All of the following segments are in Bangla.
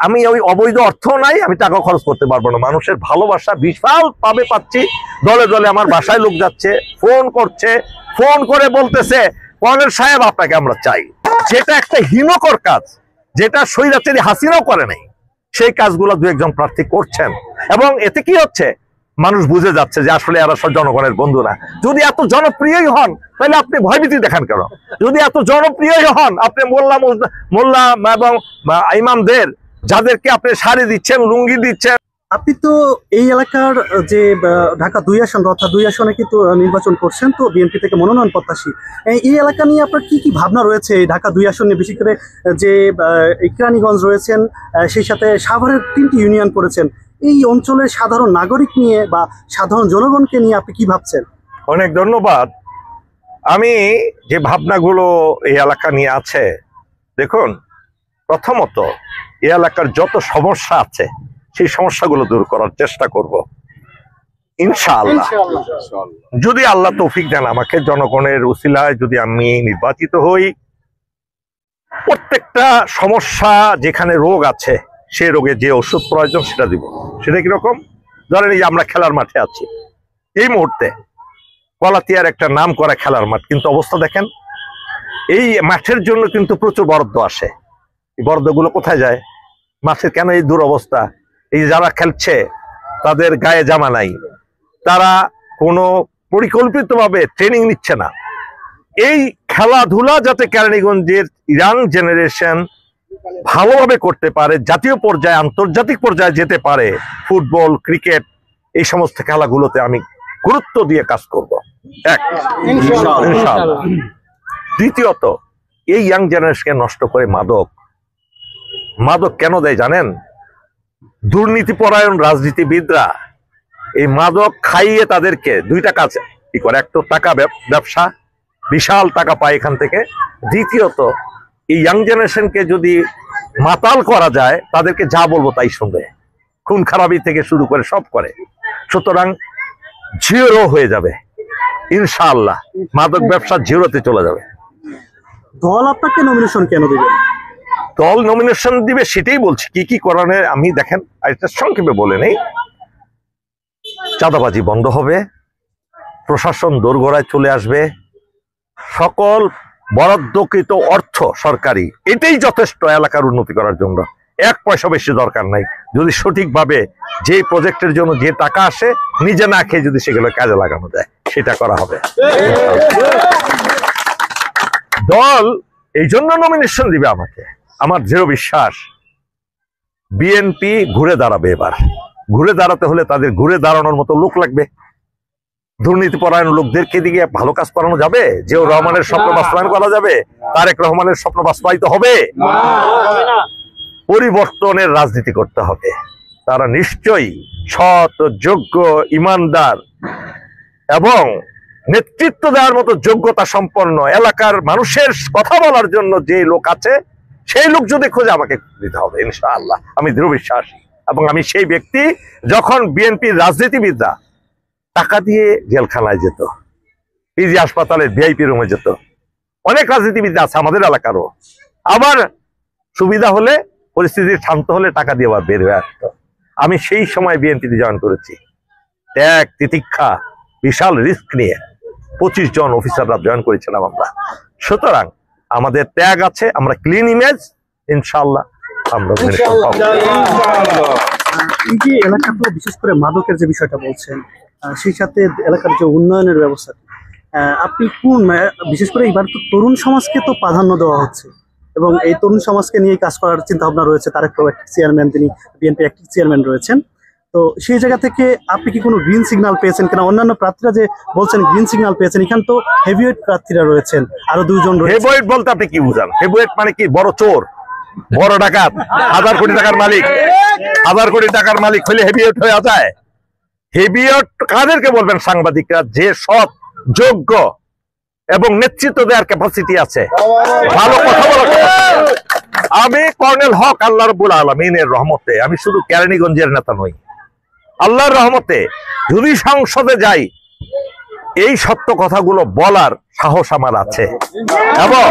আমি ওই অবৈধ অর্থ নাই, আমি টাকা খরচ করতে পারবো না। মানুষের ভালোবাসা বিশাল ভাবে পাচ্ছি, দলে দলে আমার বাসায় লোক যাচ্ছে, ফোন করছে, ফোন করে বলতেছে কর্নেল সাহেব আপনাকে আমরা চাই। যেটা একটা হীনকর কাজ, যেটা স্বৈরাচারী হাসিনাও করে নাই, সেই কাজগুলো দু একজন প্রার্থী করছেন। এবং এতে কি হচ্ছে, মানুষ বুঝে যাচ্ছে যে আসলে এরা সব জনগণের বন্ধু না। যদি এত জনপ্রিয়ই হন তাহলে আপনি ভয়ভীতি দেখান কেন? যদি এত জনপ্রিয়ই হন, আপনি মোল্লা এবং ইমামদের যাদেরকে আপনি শাড়ি দিচ্ছেন, লুঙ্গি দিচ্ছেন। আপনি তো এই এলাকার যে ঢাকা 2 আসন অর্থাৎ 2 আসনে কিন্তু নির্বাচন করছেন, তো বিএনপি থেকে মনোনয়ন প্রত্যাশী। এই এলাকা নিয়ে আপনার কি কি ভাবনা রয়েছে? এই ঢাকা 2 আসনে বিশেষ করে যে কেরানীগঞ্জ রয়েছেন, সেই সাথে সাভারের 3টি ইউনিয়ন করেছেন, এই অঞ্চলের সাধারণ নাগরিক নিয়ে বা সাধারণ জনগণকে নিয়ে আপনি কি ভাবছেন? অনেক ধন্যবাদ। আমি যে ভাবনাগুলো এই এলাকা নিয়ে আছে, দেখুন, প্রথমত এই এলাকার যত সমস্যা আছে সেই সমস্যাগুলো দূর করার চেষ্টা করব ইনশাআল্লাহ। যদি আল্লাহ তৌফিক দেন আমাকে, জনগণের উসিলায় যদি আমি নির্বাচিত হই, প্রত্যেকটা সমস্যা, যেখানে রোগ আছে সেই রোগে যে ওষুধ প্রয়োজন সেটা দিব। সেটা কিরকম? ধরেন এই যে আমরা খেলার মাঠে আছি, এই মুহূর্তে কলাতিয়ার একটা নাম করা খেলার মাঠ, কিন্তু অবস্থা দেখেন, এই মাঠের জন্য কিন্তু প্রচুর বরাদ্দ আসে। এই বরাদ্দগুলো কোথায় যায়? মাঠের কেন এই দুরবস্থা? এই যারা খেলছে তাদের গায়ে জামা নাই, তারা কোনো পরিকল্পিতভাবে ট্রেনিং নিচ্ছে না। এই খেলাধুলা যাতে কেরানীগঞ্জের ইয়াং জেনারেশন ভালোভাবে করতে পারে, জাতীয় পর্যায়ে আন্তর্জাতিক পর্যায়ে যেতে পারে, ফুটবল, ক্রিকেট, এই সমস্ত খেলাগুলোতে আমি গুরুত্ব দিয়ে কাজ করব। এক, ইনশাআল্লাহ। দ্বিতীয়ত, এই ইয়াং জেনারেশনকে নষ্ট করে মাদক কেন দেয় জানেন? দুর্নীতিপরায়ণ রাজনীতিবিদরা এই মাদক খাইয়ে তাদেরকে দুইটা কাজ কি করে। এক তো টাকা ব্যবসা, বিশাল টাকা পায় এখান থেকে। দ্বিতীয়ত, এই ইয়াং জেনারেশনকে যদি মাতাল করা যায়, তাদেরকে যা বলবো তাই শুনবে, খুন খারাপি থেকে শুরু করে সব করে। সুতরাং জিরো হয়ে যাবে ইনশাআল্লাহ, মাদক ব্যবসা জিরোতে চলে যাবে। দল আপনাকে নমিনেশন কেন দেবে? দল নমিনেশন দিবে সেটাই বলছি। কি কি করণের আমি দেখেন, এটা সংক্ষেপে বলে নেই। চাঁদাবাজি বন্ধ হবে, প্রশাসন দোরগোড়ায় চলে আসবে, সকল বরাদ্দকৃত অর্থ সরকারি, এটাই যথেষ্ট এলাকার উন্নতি করার জন্য। 1 পয়সা বেশি দরকার নাই। যদি সঠিকভাবে যে প্রজেক্টের জন্য যে টাকা আসে, নিজে না খেয়ে যদি সেগুলো কাজে লাগানো যায়, সেটা করা হবে। দল এই জন্য নমিনেশন দিবে আমাকে, আমার দৃঢ় বিশ্বাস বিএনপি ঘুরে দাঁড়াবে। এবার ঘুরে দাঁড়াতে হলে তাদের ঘুরে দাঁড়ানোর মতো লোক লাগবে। দুর্নীতিপরায়ণ লোকদেরকে দিকে ভালো কাজ করানো যাবে? জিয়াউর রহমানের স্বপ্ন বাস্তবায়ন করা যাবে? তারেক রহমানের স্বপ্ন বাস্তবায়িত হবে? পরিবর্তনের রাজনীতি করতে হবে। তারা নিশ্চয়ই সৎ, যোগ্য, ইমানদার এবং নেতৃত্ব দেওয়ার মতো যোগ্যতা সম্পন্ন, এলাকার মানুষের কথা বলার জন্য যে লোক আছে, সেই লোক যদি খোঁজে আমাকে দিতে হবে ইনশাআল্লাহ। আমি দৃঢ় বিশ্বাসী। এবং আমি সেই ব্যক্তি, যখন বিএনপির রাজনীতিবিদরা টাকা দিয়ে জেলখানায় যেত, পিজি হাসপাতালের ভিআইপি রুমে যেত, অনেক রাজনীতিবিদ আছে আমাদের এলাকারও, আবার সুবিধা হলে, পরিস্থিতি শান্ত হলে টাকা দিয়ে আবার বের হয়ে আসতো। আমি সেই সময় বিএনপিতে জয়েন করেছি, ত্যাগ, তিতিক্ষা, বিশাল রিস্ক নিয়ে 25 জন অফিসাররা জয়েন করেছিলাম আমরা। সুতরাং আমাদের ত্যাগ আছে, আমরা ক্লিন ইমেজ, ইনশাআল্লাহ আমরা। এই যে এলাকা, তো বিশেষ করে মাদকের যে বিষয়টা বলছেন, সেই সাথে এলাকার যে উন্নয়নের ব্যবস্থা, আপনি কোন, বিশেষ করে এবার তো তরুণ সমাজকে তো প্রাধান্য দেওয়া হচ্ছে, এবং এই তরুণ সমাজকে নিয়ে কাজ করার চিন্তা ভাবনা রয়েছে। তারেক রহমান চেয়ারম্যান, তিনি বিএনপি অ্যাক্টিভ চেয়ারম্যান রয়েছেন। তো সেই জায়গা থেকে আপনি কি কোনো গ্রিন সিগন্যাল পেয়েছেন কিনা? অন্যান্য প্রার্থীরা যে বলছেন গ্রিন সিগন্যাল পেয়েছেন, এখানে তো হেভিওয়েট প্রার্থীরা রয়েছেন, আরো 2 জন রয়েছে। হেভিওয়েট বলতে আপনি কি বুঝান? হেভিওয়েট মানে কি? বড় চোর, বড় ডাকাত, 1000 কোটি টাকার মালিক। 1000 কোটি টাকার মালিক হলে হেভিওয়েট হয়ে যায়? হেভিওয়েট কাদেরকে বলবেন? সাংবাদিকরা, যে সৎ, যোগ্য এবং নেতৃত্ব দেওয়ার ক্যাপাসিটি আছে, ভালো কথা বলার। আমি কর্নেল হক, আল্লাহ রাব্বুল আলামিনের রহমতে, আমি শুধু কেরানীগঞ্জের নেতা নই, আল্লাহর রহমতে যদি সংসদে যাই, এই সত্য কথাগুলো বলার সাহস আমার আছে এবং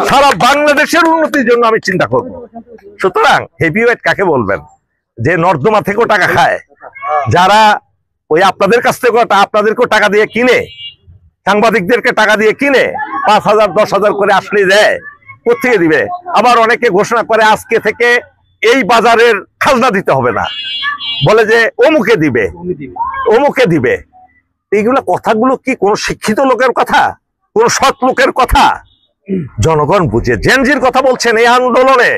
সারা বাংলাদেশের উন্নতির জন্য আমি চিন্তা করব। সুতরাং হেভিওয়েট কাকে বলবেন? যে নর্দমা থেকেও টাকা খায়, যারা ওই আপনাদের কাছ থেকে আপনাদেরকেও টাকা দিয়ে কিনে, সাংবাদিকদেরকে টাকা দিয়ে কিনে 5,000 10,000 করে আসলে দেয়, কোথেকে দিবে? আবার অনেকে ঘোষণা করে আজকে থেকে এই বাজারের খাজনা দিতে হবে না, বলে যে অমুকে দিবে অমুকে দিবে। এইগুলা কথাগুলো কি কোন শিক্ষিত লোকের কথা, কোন সৎ লোকের কথা? জনগণ বুঝে। জেনজির কথা বলছেন এই আন্দোলনে,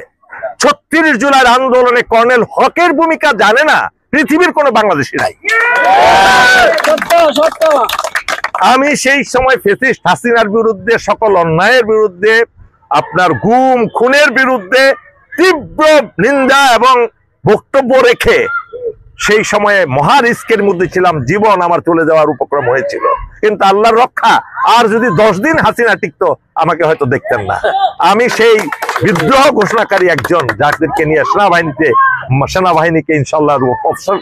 36 জুলাইয়ের আন্দোলনে কর্নেল হকের ভূমিকা জানে না পৃথিবীর কোন বাংলাদেশী নাই। আমি সেই সময় ফ্যাসিস্ট হাসিনার বিরুদ্ধে, সকল অন্যায়ের বিরুদ্ধে, আপনার গুম খুনের বিরুদ্ধে তীব্র নিন্দা এবং বক্তব্য রেখে সেই সময়ে মহা রিস্কের মধ্যে ছিলাম, জীবন আমার চলে যাওয়ার উপক্রম হয়েছিল। কিন্তু আল্লাহর রক্ষা, আর যদি 10 দিন হাসিনা টিকতো আমাকে হয়তো দেখতেন না। আমি সেই বিদ্রোহ ঘোষণাকারী একজন, যাদেরকে নিয়ে সেনাবাহিনীকে ইনশাল্লাহ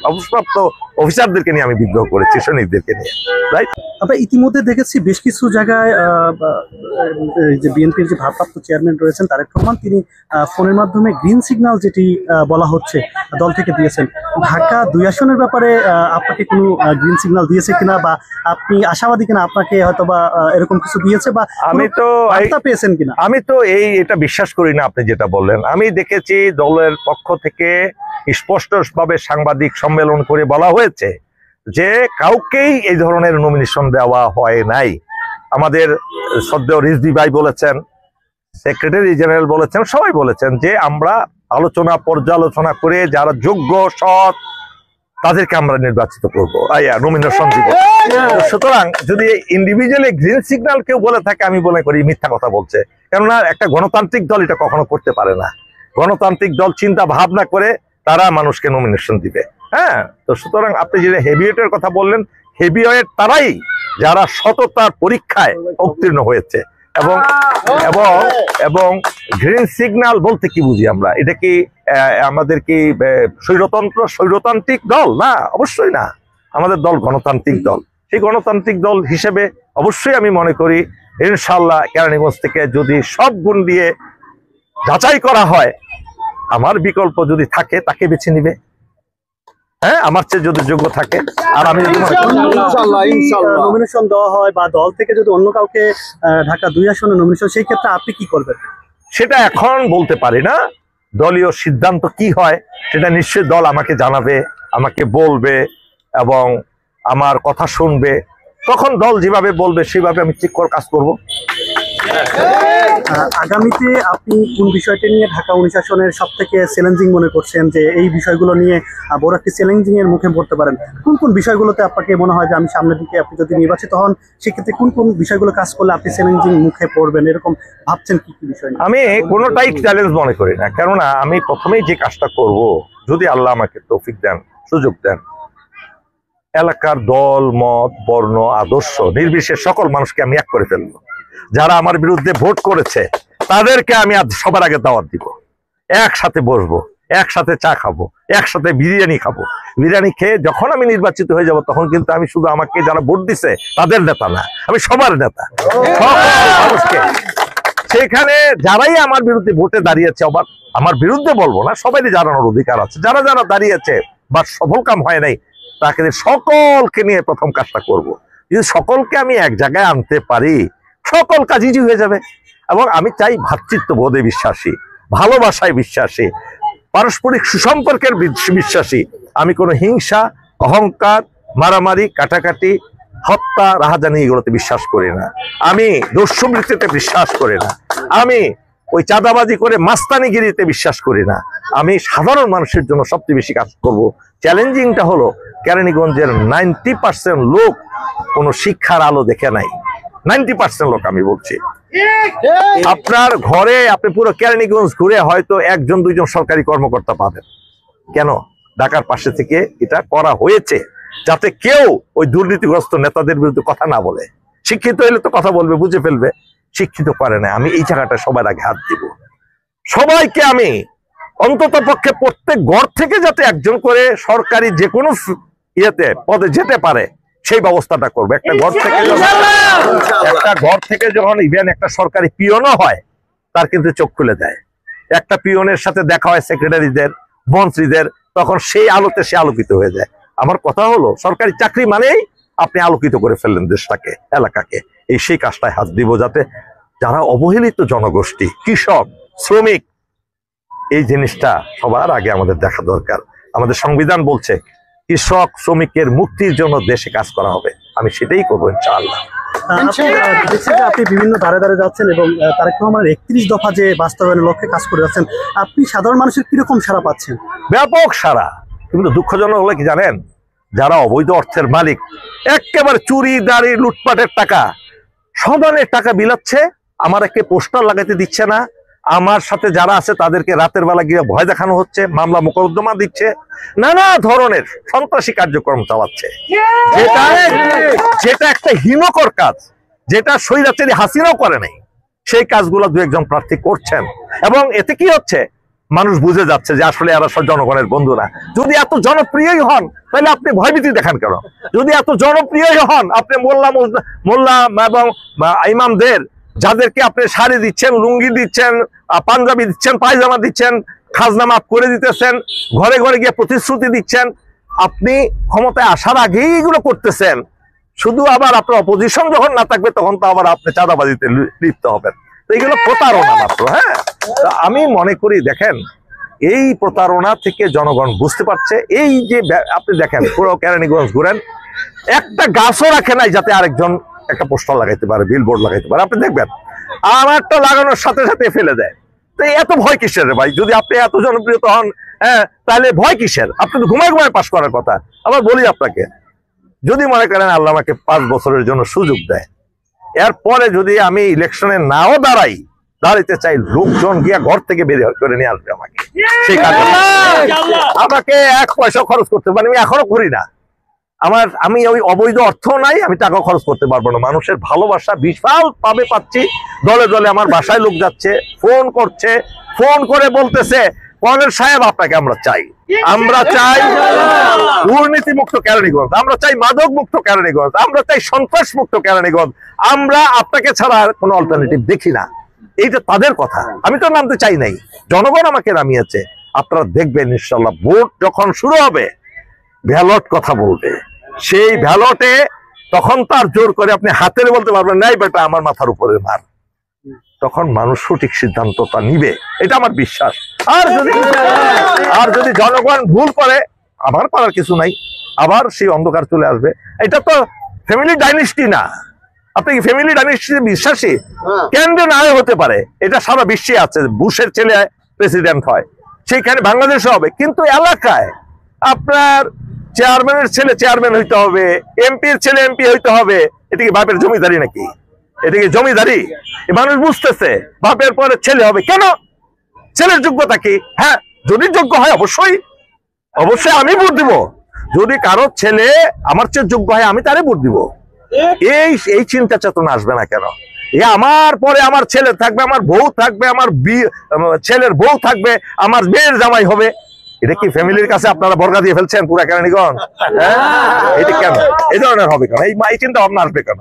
অবসরপ্রাপ্ত অফিসারদেরকে নিয়ে আমি বিদ্রোহ করেছি, সৈনিকদেরকে নিয়ে। রাইট। আমরা ইতিমধ্যে দেখেছি বেশ কিছু জায়গায় যে বিএনপির যে ভারপ্রাপ্ত চেয়ারম্যান রয়েছেন তারেক রহমান, তিনি ফোনের মাধ্যমে গ্রিন সিগন্যাল যেটি বলা হচ্ছে দল থেকে দিয়েছেন। ঢাকা 2 আসনের ব্যাপারে আপনাকে কোনো গ্রিন সিগন্যাল দিয়েছে কিনা, বা আপনি আশাবাদী কিনা, আপনাকে হয়তো বা এরকম কিছু দিয়েছে বা আমি তো বার্তা পেয়েছেন কিনা? আমি তো এটা বিশ্বাস করি না আপনি যেটা বললেন। আমি দেখেছি দলের পক্ষ থেকে স্পষ্টভাবে সাংবাদিক সম্মেলন করে বলা হয়েছে যে কাউকেই এই ধরনের নমিনেশন দেওয়া হয় নাই। আমাদের শ্রদ্ধেয় রিজভী ভাই বলেছেন, সেক্রেটারি জেনারেল বলেছেন, সবাই বলেছেন যে আমরা পর্যালোচনা করে যারা যোগ্য সৎ তাদেরকে আমরা নির্বাচিত করবো, নমিনেশন দিব। সুতরাং যদি ইন্ডিভিজুয়ালি গ্রিন সিগন্যাল কেউ বলে থাকে, আমি মনে করি মিথ্যা কথা বলছে। কেননা একটা গণতান্ত্রিক দল এটা কখনো করতে পারে না। গণতান্ত্রিক দল চিন্তা ভাবনা করে তারা মানুষকে নমিনেশন দিবে। হ্যাঁ, তো সুতরাং আপনি যে হেভিওয়েটের কথা বললেন, হেভিওয়েট তারাই যারা সততার পরীক্ষায় উত্তীর্ণ হয়েছে। এবং এবং এবং গ্রিন সিগন্যাল বলতে কি বুঝি আমরা? এটা কি আমাদের কি স্বৈরতান্ত্রিক দল? না, অবশ্যই না। আমাদের দল গণতান্ত্রিক দল। সেই গণতান্ত্রিক দল হিসেবে অবশ্যই আমি মনে করি ইনশাল্লাহ কেরানীগঞ্জ থেকে যদি সব গুণ দিয়ে যাচাই করা হয়, আমার বিকল্প যদি থাকে তাকে বেছে নিবে। হ্যাঁ, আমার চেয়ে যদি যোগ্য থাকে। আর আমি যদি নমিনেশন দেওয়া হয় বা দল থেকে যদি অন্য কাউকে ঢাকা 2 আসনে নমিনেশন, সেই ক্ষেত্রে আপনি কি করবেন? সেটা এখন বলতে পারি না। দলীয় সিদ্ধান্ত কি হয় সেটা নিশ্চয়ই দল আমাকে জানাবে, আমাকে বলবে এবং আমার কথা শুনবে। তখন দল যেভাবে বলবে সেভাবে আমি ঠিক করে কাজ করব। আগামীতে আপনি কোন বিষয়টা নিয়ে ঢাকা 19 আসনের সব থেকে চ্যালেঞ্জিং মনে করছেন, যে এই বিষয়গুলো নিয়ে বড় একটি চ্যালেঞ্জিং এর মুখে পড়তে পারেন? কোন কোন বিষয়গুলোতে আপনাকে মনে হয় যে আমি সামনের দিকে, আপনি যদি নির্বাচিত হন, সেক্ষেত্রে কোন কোন বিষয়গুলো কাজ করলে আপনি চ্যালেঞ্জিং মুখে পড়বেন, এরকম ভাবছেন কি কি বিষয়? আমি কোনোটাই চ্যালেঞ্জ মনে করি না। কেননা আমি প্রথমেই যে কাজটা করব, যদি আল্লাহ আমাকে তৌফিক দেন, সুযোগ দেন, এলাকার দল মত বর্ণ আদর্শ নির্বিশেষে সকল মানুষকে আমি এক করে ফেলবো। যারা আমার বিরুদ্ধে ভোট করেছে তাদেরকে আমি সবার আগে দাওয়াত দিব, একসাথে বসবো, একসাথে চা খাবো, একসাথে বিরিয়ানি খাবো। বিরিয়ানি খেয়ে যখন আমি নির্বাচিত হয়ে যাব, তখন কিন্তু আমি শুধু আমাকে যারা ভোট দিছে তাদের নেতা না, আমি সবার নেতা, মানুষকে। সেখানে যারাই আমার বিরুদ্ধে ভোটে দাঁড়িয়েছে, আবার আমার বিরুদ্ধে বলবো না, সবাই জানানোর অধিকার আছে। যারা যারা দাঁড়িয়েছে বা সফল কাম হয় নাই, তাকে সকলকে নিয়ে প্রথম কাজটা করব। যদি সকলকে আমি এক জায়গায় আনতে পারি, সকল কাজ ইজি হয়ে যাবে। এবং আমি চাই ভ্রাতৃত্ববোধে বিশ্বাসী, ভালোবাসায় বিশ্বাসী, পারস্পরিক সুসম্পর্কের বিশ্বাসী। আমি কোনো হিংসা, অহংকার, মারামারি, কাটাকাটি, হত্যা, রাহাজানি এগুলোতে বিশ্বাস করি না। আমি দস্যুবৃত্তিতে বিশ্বাস করি না। আমি ওই চাঁদাবাজি করে মাস্তানিগিরিতে বিশ্বাস করি না। আমি সাধারণ মানুষের জন্য সবচেয়ে বেশি কাজ করব। চ্যালেঞ্জিংটা হলো কেরানীগঞ্জের 90% লোক কোনো শিক্ষার আলো দেখে নাই। 90% লোক আমি বলছি। আপনার ঘরে আপনি পুরো কেরানীগঞ্জ ঘুরে হয়তো 1-2 সরকারি কর্মকর্তা পাবেন। কেন? ঢাকার পাশে থেকে এটা করা হয়েছে, যাতে কেউ ওই দুর্নীতিগ্রস্ত নেতাদের বিরুদ্ধে কথা না বলে। শিক্ষিত হলে তো কথা বলবে, বুঝে ফেলবে। শিক্ষিত পারে না। আমি এই জায়গাটা সবার আগে হাত দিব। সবাইকে আমি অন্তত পক্ষে প্রত্যেক ঘর থেকে যাতে একজন করে সরকারি যে কোনো ইয়েতে পদে যেতে পারে, সেই ব্যবস্থাটা করবো। একটা ঘর থেকে যখন ইভেন একটা সরকারি পিয়নও হয়, তার কিন্তু চোখ খুলে দেয়। একটা পিয়নের সাথে দেখা হয় সেক্রেটারিদের, মন্ত্রীদের, তখন সেই আলোতে সে আলোকিত হয়ে যায়। আমার কথা হলো, সরকারি চাকরি মানেই আপনি আলোকিত করে ফেললেন দেশটাকে, এলাকাকে। সেই কাজটায় হাত দিব, যাতে যারা অবহেলিত জনগোষ্ঠী, কৃষক, শ্রমিক, এই জিনিসটা সবার আগে আমাদের দেখা দরকার। আমাদের সংবিধান বলছে কৃষক শ্রমিকের মুক্তির জন্য দেশে কাজ করা হবে, আমি সেটাই করবো ইনশাআল্লাহ। আপনি বিভিন্ন ধারে ধারে যাচ্ছেন এবং তারেক রহমানের 31 দফা যে বাস্তবায়নের লক্ষ্যে কাজ করে যাচ্ছেন, আপনি সাধারণ মানুষের কিরকম সাড়া পাচ্ছেন? ব্যাপক সারা। কিন্তু দুঃখজনক হলে কি জানেন, যারা অবৈধ অর্থের মালিক, একেবারে চুরি দাঁড়ি লুটপাটের টাকা, সমানের টাকা বিলাচ্ছে, আমাকে পোস্টার লাগাইতে দিচ্ছে না, আমার সাথে যারা আছে তাদেরকে রাতের বেলা গিয়ে ভয় দেখানো হচ্ছে, মামলা মোকদ্দমা দিচ্ছে, নানা ধরনের সন্ত্রাসী কার্যক্রম চালাচ্ছে, যেটা একটা হীনকর কাজ, যেটা স্বৈরাচারী হাসিনাও করে নাই। সেই কাজগুলো দু একজন প্রার্থী করছেন, এবং এতে কি হচ্ছে, মানুষ বুঝে যাচ্ছে যে আসলে এরা সব জনগণের বন্ধু না। যদি এত জনপ্রিয়ই হন, তাহলে আপনি ভয়ভীতি দেখান কেন? যদি এত জনপ্রিয়ই হন, আপনি মোল্লা এবং ইমামদের, যাদেরকে আপনি শাড়ি দিচ্ছেন, লুঙ্গি দিচ্ছেন, পাঞ্জাবি দিচ্ছেন, পায়জামা দিচ্ছেন, খাজনা মাফ করে দিতেছেন, ঘরে ঘরে গিয়ে প্রতিশ্রুতি দিচ্ছেন, আপনি ক্ষমতায় আসার আগেই এগুলো করতেছেন, শুধু আবার আপনার অপোজিশন যখন না থাকবে তখন তো আবার আপনি চাঁদাবাজিতে লিপ্ত হবেন। তো এগুলো প্রতারণা মাত্র। হ্যাঁ, আমি মনে করি, দেখেন, এই প্রতারণা থেকে জনগণ বুঝতে পারছে। এই যে আপনি দেখেন, পুরো কেরানীগঞ্জ ঘুরেন, একটা গাছও রাখে নাই যাতে আরেকজন একটা পোস্টার লাগাইতে পারে, বিলবোর্ড লাগাইতে পারে। আপনি দেখবেন আমারটা লাগানোর সাথে সাথে ফেলে দেয়। তো এত ভয় কিসের রে ভাই? যদি আপনি এত জনপ্রিয় হন, হ্যাঁ, তাহলে ভয় কিসের? আপনি তো ঘুমায় ঘুমায় পাশ করার কথা। আবার বলি আপনাকে, যদি মনে করেন আল্লাহ আমাকে 5 বছরের জন্য সুযোগ দেয়, এরপরে যদি আমি ইলেকশনে নাও দাঁড়াইতে চাই, লোকজন গিয়া ঘর থেকে বের করে নিয়ে আসবে আমাকে, সেই কাজে আমাকে 1 পয়সা খরচ করতে পারি, আমি এখনো করি না। আমি ওই অবৈধ অর্থ নাই, আমি টাকা খরচ করতে পারবো না। মানুষের ভালোবাসা বিশাল ভাবে পাচ্ছি। দলে দলে আমার বাসায় লোক যাচ্ছে, ফোন করছে, ফোন করে বলতেছে, কর্নেল সাহেব আপনাকে আমরা চাই দুর্নীতি মুক্ত কেরানীগঞ্জ, আমরা চাই মাদক মুক্ত কেরানীগঞ্জ, আমরা চাই সন্ত্রাস মুক্ত কেরানীগঞ্জ, আমরা আপনাকে ছাড়া আর কোনো অল্টারনেটিভ দেখি না। এইটা তাদের কথা, আমি তো নামতে চাই নাই, জনগণ আমাকে নামিয়েছে। আপনারা দেখবেন ইনশাল্লাহ ভোট যখন শুরু হবে, ব্যালট কথা বলবে। সেই ব্যালটে তখন তার জোর করে আপনি হাতের বলতে পারবেন, নাই বেটা আমার মাথার উপরে মার, তখন মানুষ সঠিক সিদ্ধান্তটা নিবে, এটা আমার বিশ্বাস। আর যদি জনগণ ভুল করে, আবার করার কিছু নাই, আবার সেই অন্ধকার চলে আসবে। এটা তো ফ্যামিলি ডাইনেস্টি না। আপনি কি ফ্যামিলি ডাইনেস্টিতে বিশ্বাসী? কেন্দ্রে না হতে পারে, এটা সারা বিশ্বে আছে। বুশের ছেলে প্রেসিডেন্ট হয়, সেইখানে বাংলাদেশে হবে, কিন্তু এলাকায় আপনার চেয়ারম্যানের ছেলে চেয়ারম্যান হইতে হবে, এমপির ছেলে এমপি হইতে হবে। এটা কি বাপের জমিদারি নাকি? এটা কি জমিদারি? মানুষ বুঝতেছে বাপের পরে ছেলে হবে কেন? ছেলের যোগ্যতা কি? হ্যাঁ, যদি যোগ্য হয় অবশ্যই আমি ভোট দিব। যদি কারো ছেলে আমার চেয়ে যোগ্য হয়, আমি তারে ভোট দিব। এই চিন্তা চেতনা আসবে না কেন? আমার পরে আমার ছেলে থাকবে, আমার বউ থাকবে, আমার ছেলের বউ থাকবে, আমার মেয়ের জামাই হবে। এটা কি ফ্যামিলির কাছে আপনারা বর্গা দিয়ে ফেলছেন পুরা কেরানীগঞ্জ? হ্যাঁ, এটা কেন এই ধরনের হবে কেন? এই চিন্তা ভাবনা আসবে কেন?